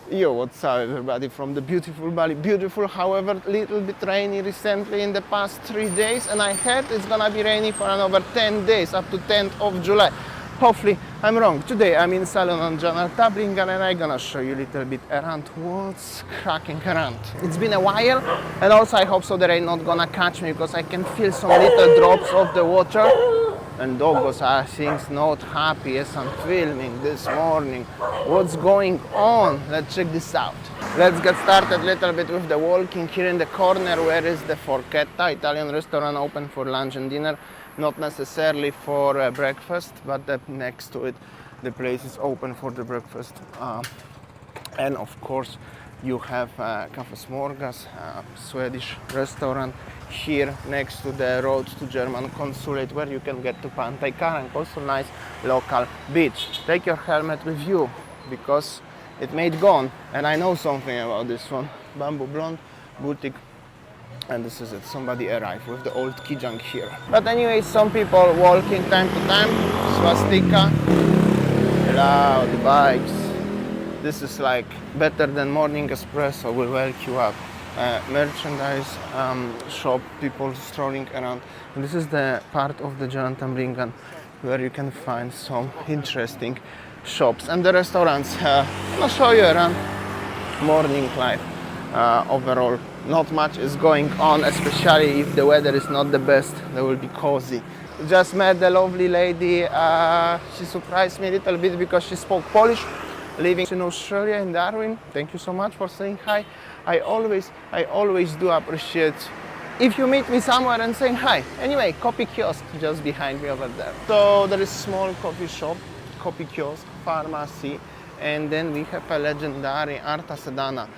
Yo, what's up everybody from the beautiful Bali. Beautiful, however, little bit rainy recently in the past 3 days, and I heard it's gonna be rainy for another 10 days, up to 10th of July. Hopefully I'm wrong. Today I'm in Salon on Janal Tablingan and I'm gonna show you a little bit around what's cracking around. It's been a while, and also I hope so the rain not gonna catch me, because I can feel some little drops of the water. And doggos are things not happy as I'm filming this morning. What's going on? Let's check this out. Let's get started a little bit with the walking. Here in the corner where is the Forchetta, Italian restaurant open for lunch and dinner. Not necessarily for breakfast, but next to it the place is open for the breakfast. And of course you have Cafe Smorgas, Swedish restaurant here next to the road to German consulate, where you can get to Pantai Karang, also nice local beach. Take your helmet with you because it may gone, and I know something about this one. Bamboo Blonde boutique, and this is it. Somebody arrived with the old Kijang here. But anyway, some people walking time to time. Swastika, loud bikes. This is like better than morning espresso, will wake you up. Merchandise shop, people strolling around. And this is the part of the Jalan Tambringan where you can find some interesting shops and the restaurants. I'll show you around morning life. Overall, not much is going on, especially if the weather is not the best. They will be cozy. Just met the lovely lady. She surprised me a little bit because she spoke Polish. Living in Australia, in Darwin. Thank you so much for saying hi. I always do appreciate if you meet me somewhere and saying hi. Anyway, coffee kiosk just behind me over there. So there is small coffee shop, coffee kiosk, pharmacy, and then we have a legendary Arta Sedana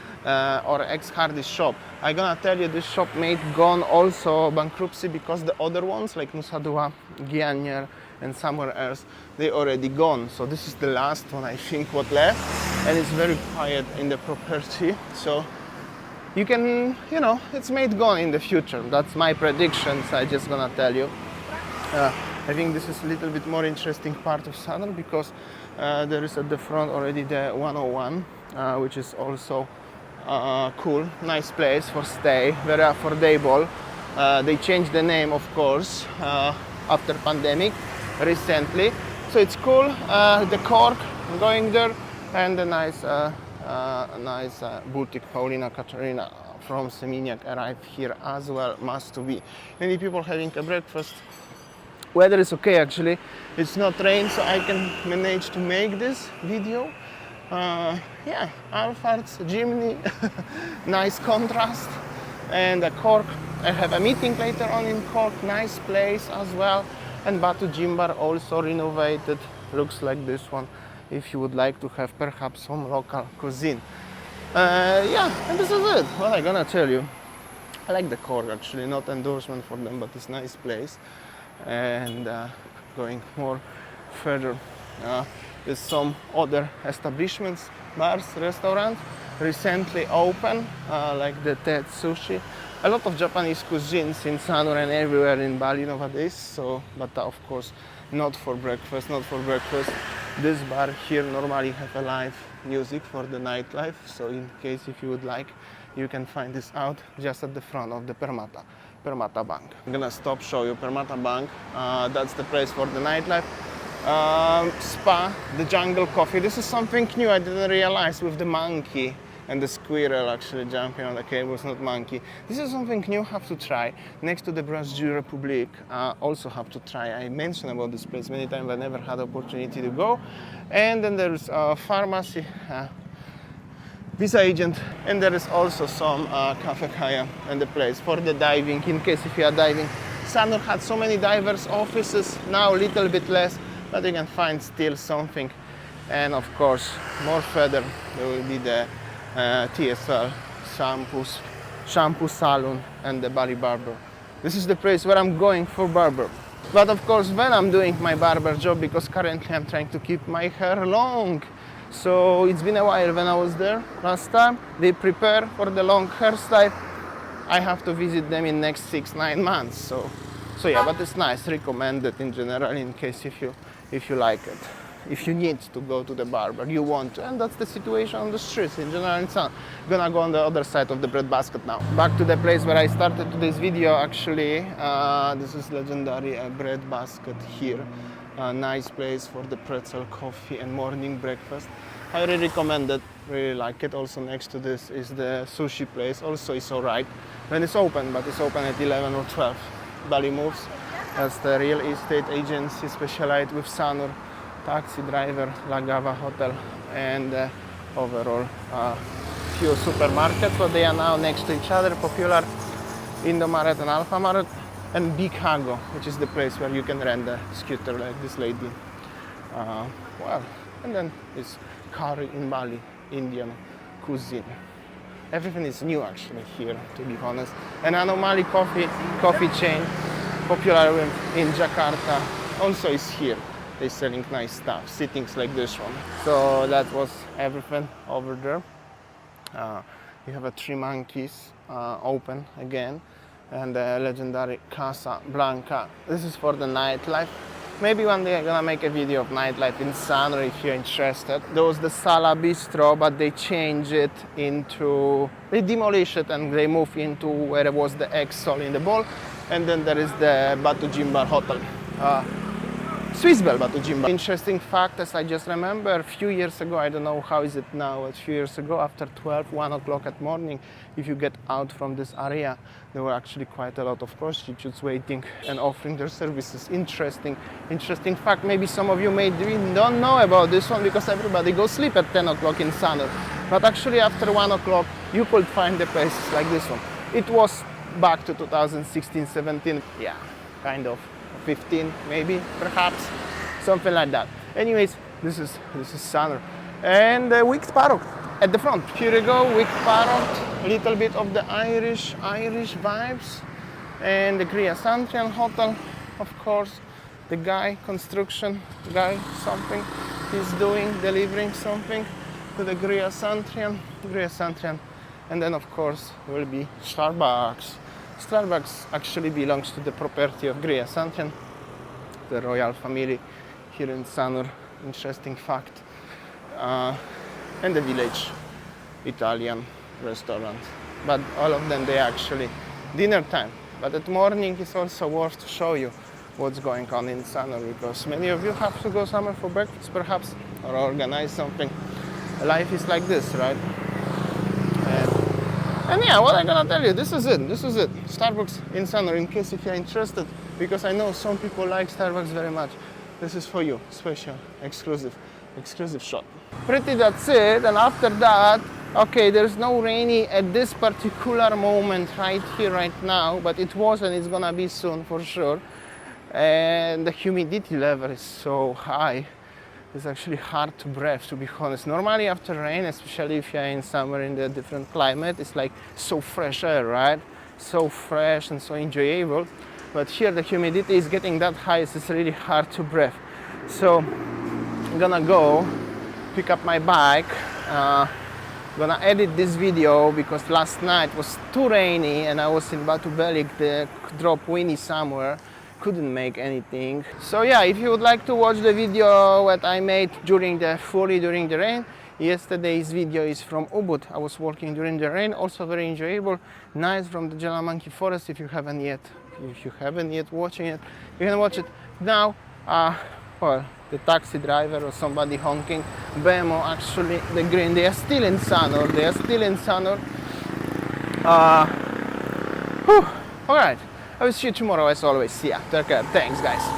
or ex-Hardy shop. I'm gonna tell you, this shop made gone also bankruptcy because the other ones like Nusa Dua, Gianyar, and somewhere else, they already gone. So this is the last one, I think, what left, and it's very quiet in the property. So you can, it's made gone in the future. That's my predictions. I just gonna tell you. I think this is a little bit more interesting part of Sanur because there is at the front already the 101, which is also cool, nice place for stay, very affordable. They changed the name, of course, after pandemic recently, so it's cool. The Cork going there, and the nice boutique Paulina Katarina from Seminiak arrived here as well. Must to be many people having a breakfast. Weather is okay actually, it's not rain, so I can manage to make this video. Yeah, Alphards, Jimny, nice contrast, and the Cork. I have a meeting later on in Cork, nice place as well. And Batu Jimbar also renovated, looks like this one, if you would like to have perhaps some local cuisine. Yeah, and this is it, what I'm gonna tell you. I like the Cork actually, not endorsement for them, but it's a nice place. And going more further, there's some other establishments, bars, restaurants, recently open, like the Ted Sushi. A lot of Japanese cuisines in Sanur and everywhere in Bali nowadays, so, but of course not for breakfast. This bar here normally have a live music for the nightlife, so in case if you would like, you can find this out just at the front of the Permata Bank. I'm gonna stop, show you Permata Bank. That's the place for the nightlife. Spa, the jungle coffee. This is something new I didn't realize, with the monkey and the squirrel actually jumping on the cables, not monkey. This is something new, have to try. Next to the Brazil Republic, also have to try. I mentioned about this place many times, but never had opportunity to go. And then there's a pharmacy, visa agent, and there is also some Cafe Kaya and the place for the diving, in case if you are diving. Sanur had so many divers offices, now a little bit less, but you can find still something. And of course, more further, there will be the TSL, shampoo salon, and the Bali barber. This is the place where I'm going for barber. But of course, when I'm doing my barber job, because currently I'm trying to keep my hair long. So it's been a while when I was there last time. They prepare for the long hairstyle. I have to visit them in next 6-9 months. So yeah, but it's nice, recommended in general, in case if you like it. if you need to go to the barber, you want to, and that's the situation on the streets in general in Sanur. Gonna go on the other side of the bread basket now. Back to the place where I started today's video. Actually, this is legendary bread basket here. A nice place for the pretzel, coffee, and morning breakfast. I really recommend it. Really like it. Also next to this is the sushi place. Also, it's alright when it's open, but it's open at 11 or 12. Bali moves as the real estate agency specialized with Sanur, taxi driver, Lagava Hotel, and overall few supermarkets. So they are now next to each other, popular Indomaret and Alphamart, and Big Hago, which is the place where you can rent a scooter like this lady. Well, and then it's curry in Bali, Indian cuisine. Everything is new actually here, to be honest. And Anomali coffee chain, popular in Jakarta, also is here. They're selling nice stuff, sittings like this one. So that was everything over there. We have a TheMonkeys open again, and the legendary Casa Blanca. This is for the nightlife. Maybe one day I'm gonna make a video of nightlife in Sanur if you're interested. There was the Sala Bistro, but they changed it into, they demolished it and they moved into where it was the Exol in the ball. And then there is the Batu Jimbar Hotel. Swiss Bell Batu Jimbar. Interesting fact, as I just remember, a few years ago, I don't know how is it now, a few years ago, after 12, 1 o'clock at morning, if you get out from this area, there were actually quite a lot of prostitutes waiting and offering their services. Interesting fact. Maybe some of you don't know about this one because everybody goes sleep at 10 o'clock in Sanur. But actually after 1 o'clock, you could find the places like this one. It was back to 2016, 17, yeah, kind of. 15 maybe, perhaps, something like that. Anyways, this is Sanur. And the Wicked Parrot at the front. Here we go, Wicked Parrot, a little bit of the Irish vibes. And the Gria Santrian Hotel, of course. The guy, construction guy, something he's doing, delivering something to the Gria Santrian. And then of course will be Starbucks. Starbucks actually belongs to the property of Gria Santrian, the royal family here in Sanur. Interesting fact. And the village Italian restaurant. But all of them, they actually dinner time. But at morning it's also worth to show you what's going on in Sanur, because many of you have to go somewhere for breakfast perhaps, or organize something. Life is like this, right? And yeah, what I'm gonna tell you, this is it. Starbucks in Sanur, in case if you're interested, because I know some people like Starbucks very much. This is for you, special, exclusive shot. Pretty that's it, and after that, okay, there's no rainy at this particular moment right here, right now, but it was and it's gonna be soon for sure. And the humidity level is so high. It's actually hard to breathe, to be honest. Normally after rain, especially if you're in summer in the different climate, it's like so fresh air, right? So fresh and so enjoyable. But here the humidity is getting that high, it's really hard to breathe. So I'm gonna go pick up my bike. Gonna edit this video because last night was too rainy and I was in Batu Belik, the drop windy somewhere. Couldn't make anything. So yeah, if you would like to watch the video that I made during the rain, yesterday's video is from Ubud. I was walking during the rain, also very enjoyable, nice from the Jalamanki forest. If you haven't yet watching it, you can watch it now. Well, the taxi driver or somebody honking, Bemo, actually the green, they are still in Sanur. All right. I will see you tomorrow as always. See ya. Take care. Thanks, guys.